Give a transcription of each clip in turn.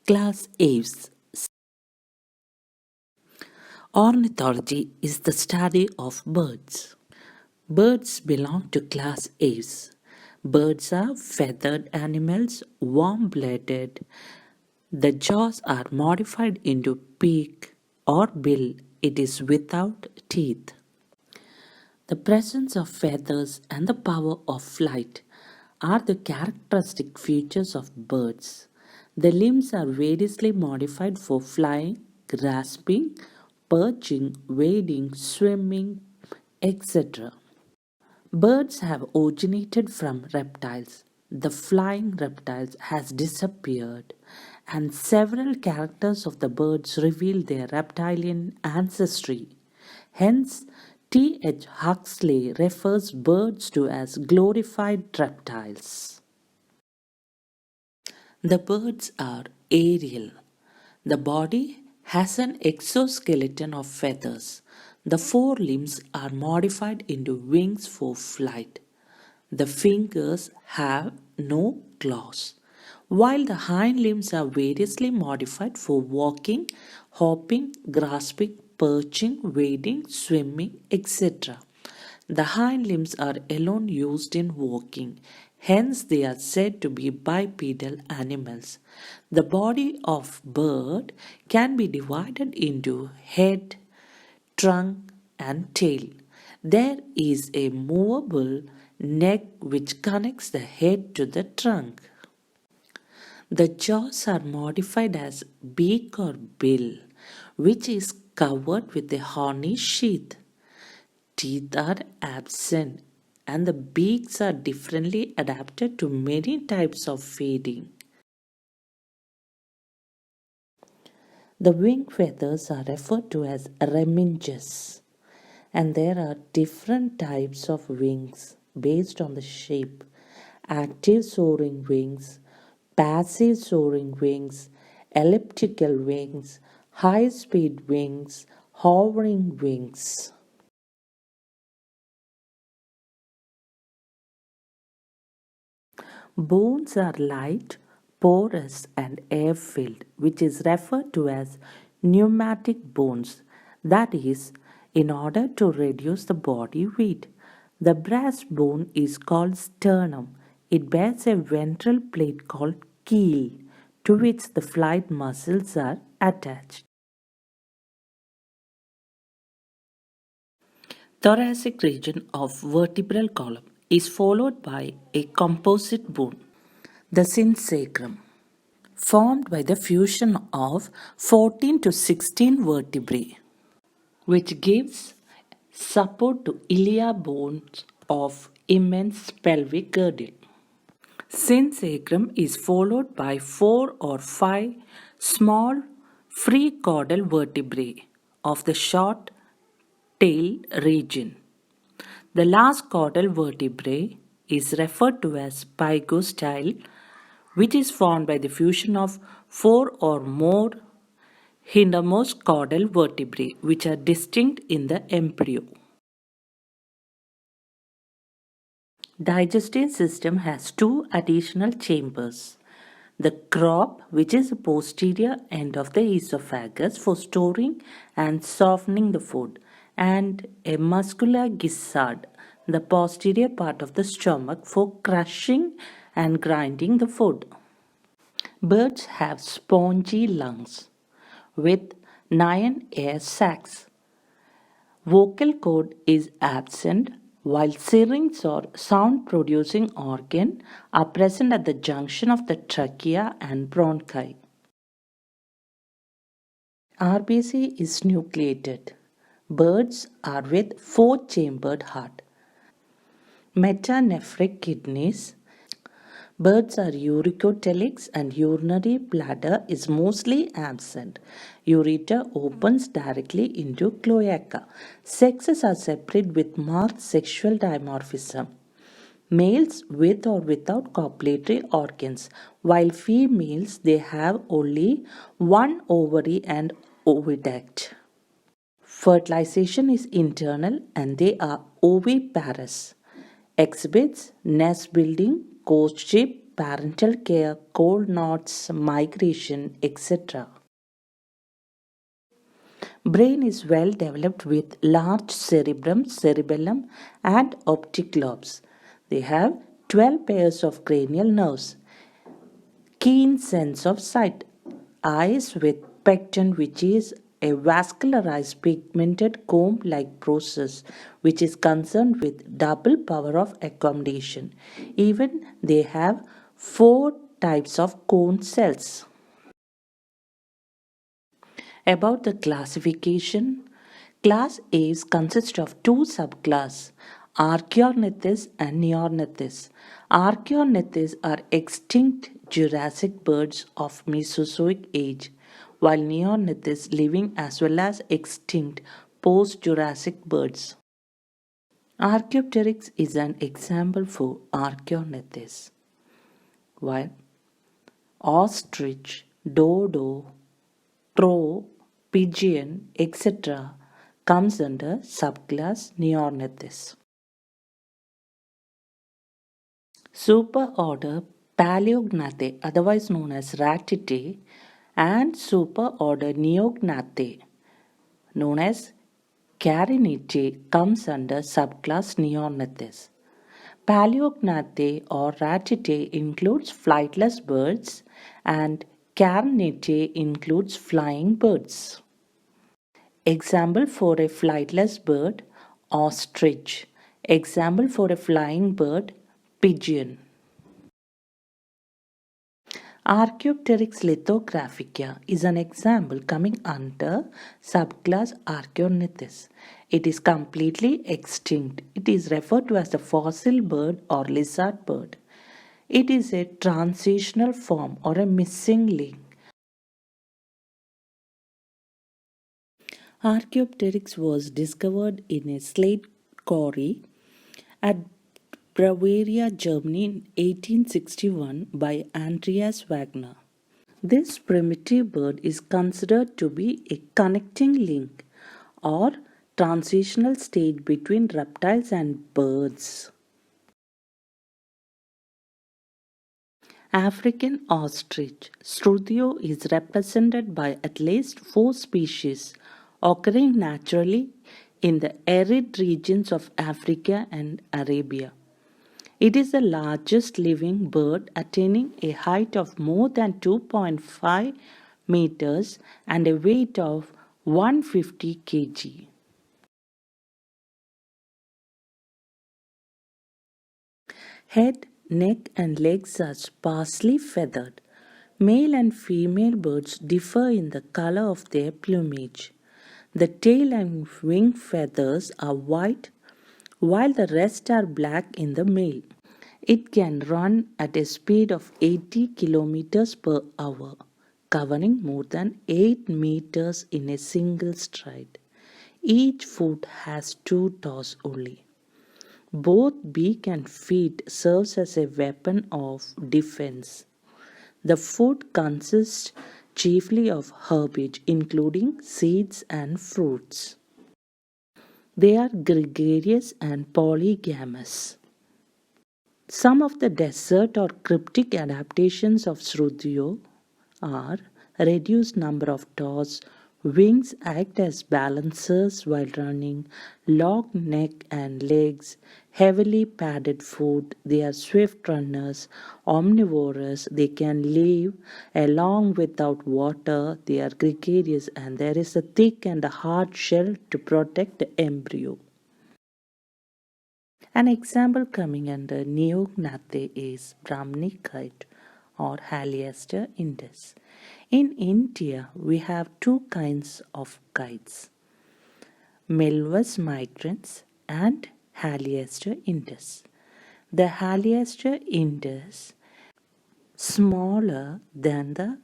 Class Aves. Ornithology is the study of birds. Birds belong to class Aves. Birds are feathered animals, warm blooded. The jaws are modified into beak or bill. It is without teeth. The presence of feathers and the power of flight are the characteristic features of birds. The limbs are variously modified for flying, grasping, perching, wading, swimming, etc. Birds have originated from reptiles. The flying reptiles has disappeared, and several characters of the birds reveal their reptilian ancestry. Hence, T. H. Huxley refers birds to as glorified reptiles. The birds are aerial. The body has an exoskeleton of feathers. The forelimbs are modified into wings for flight. The fingers have no claws, while the hind limbs are variously modified for walking, hopping, grasping, perching, wading, swimming, etc. The hind limbs are alone used in walking, hence they are said to be bipedal animals. The body of bird can be divided into head, trunk and tail. There is a movable neck which connects the head to the trunk. The jaws are modified as beak or bill, which is covered with a horny sheath. Teeth are absent, and the beaks are differently adapted to many types of feeding. The wing feathers are referred to as remiges, and there are different types of wings based on the shape: active soaring wings, passive soaring wings, elliptical wings, high speed wings, hovering wings. Bones are light, porous, and air filled, which is referred to as pneumatic bones. That is, in order to reduce the body weight. The breastbone is called sternum. It bears a ventral plate called keel, to which the flight muscles are attached. Thoracic region of vertebral column is followed by a composite bone, the synsacrum, formed by the fusion of 14 to 16 vertebrae, which gives support to iliac bones of immense pelvic girdle. Synsacrum is followed by 4 or 5 small free caudal vertebrae of the short tail region. The last caudal vertebrae is referred to as pygostyle, which is formed by the fusion of 4 or more hindermost caudal vertebrae, which are distinct in the embryo. Digestive system has two additional chambers: the crop, which is the posterior end of the esophagus for storing and softening the food, and a muscular gizzard, the posterior part of the stomach for crushing and grinding the food. Birds have spongy lungs with 9 air sacs. Vocal cord is absent, while syrinx or sound producing organ are present at the junction of the trachea and bronchi. RBC is nucleated. Birds are with four-chambered heart. Metanephric kidneys. Birds are uricotelics and urinary bladder is mostly absent. Ureter opens directly into cloaca. Sexes are separate with marked sexual dimorphism. Males with or without copulatory organs, while females they have only one ovary and oviduct. Fertilization is internal and they are oviparous. Exhibits nest building, courtship, parental care, cold knots, migration, etc. Brain is well developed with large cerebellum, and optic lobes. They have 12 pairs of cranial nerves, keen sense of sight, eyes with pecten, which is a vascularized pigmented comb like process which is concerned with double power of accommodation. Even they have four types of cone cells. About the classification, class Aves consists of two subclasses, Archaeornithis and Neornithis. Archaeornithis are extinct Jurassic birds of Mesozoic age, while Neornithis living as well as extinct post-Jurassic birds. Archaeopteryx is an example for Archaeornithis, while ostrich, dodo, crow, pigeon, etc. comes under subclass Neornithis. Superorder Paleognathae, otherwise known as Ratitae, and superorder Neognathae, known as Carinitae, comes under subclass Neornithis. Paleognathae or Ratitae includes flightless birds and Carinitae includes flying birds. Example for a flightless bird, ostrich. Example for a flying bird, pigeon. Archaeopteryx lithographica is an example coming under subclass Archaeornithis. It is completely extinct. It is referred to as the fossil bird or lizard bird. It is a transitional form or a missing link. Archaeopteryx was discovered in a slate quarry at Bavaria, Germany in 1861 by Andreas Wagner. This primitive bird is considered to be a connecting link or transitional state between reptiles and birds. African ostrich Struthio is represented by at least four species occurring naturally in the arid regions of Africa and Arabia. It is the largest living bird, attaining a height of more than 2.5 meters and a weight of 150 kg. Head, neck, and legs are sparsely feathered. Male and female birds differ in the color of their plumage. The tail and wing feathers are white, while the rest are black in the male. It can run at a speed of 80 kilometers per hour, covering more than 8 meters in a single stride. Each foot has two toes only. Both beak and feet serves as a weapon of defense. The food consists chiefly of herbage, including seeds and fruits. They are gregarious and polygamous. Some of the desert or cryptic adaptations of Sruthio are reduced number of toes, wings act as balancers while running, long neck and legs, heavily padded foot, they are swift runners, omnivorous, they can live along without water, they are gregarious, and there is a thick and a hard shell to protect the embryo. An example coming under Neognathae is Brahmini kite or Haliaster indus. In India, we have two kinds of kites, Melvus migrans and Haliaster indus. The Haliaster indus smaller than the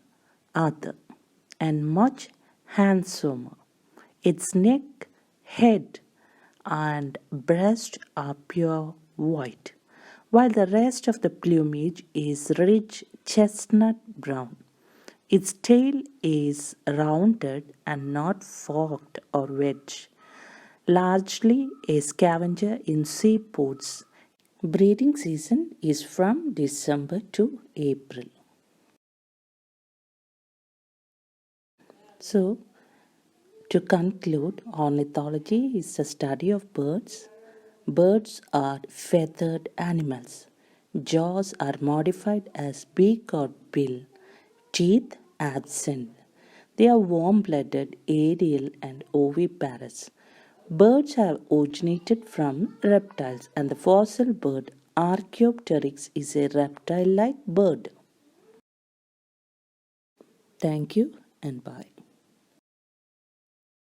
other and much handsomer. Its neck, head, and breast are pure white, while the rest of the plumage is rich chestnut brown. Its tail is rounded and not forked or wedged, largely a scavenger in seaports. Breeding season is from December to April. So, to conclude, ornithology is the study of birds. Birds are feathered animals. Jaws are modified as beak or bill. Teeth absent. They are warm blooded, aerial, and oviparous. Birds have originated from reptiles, and the fossil bird Archaeopteryx is a reptile like bird. Thank you and bye.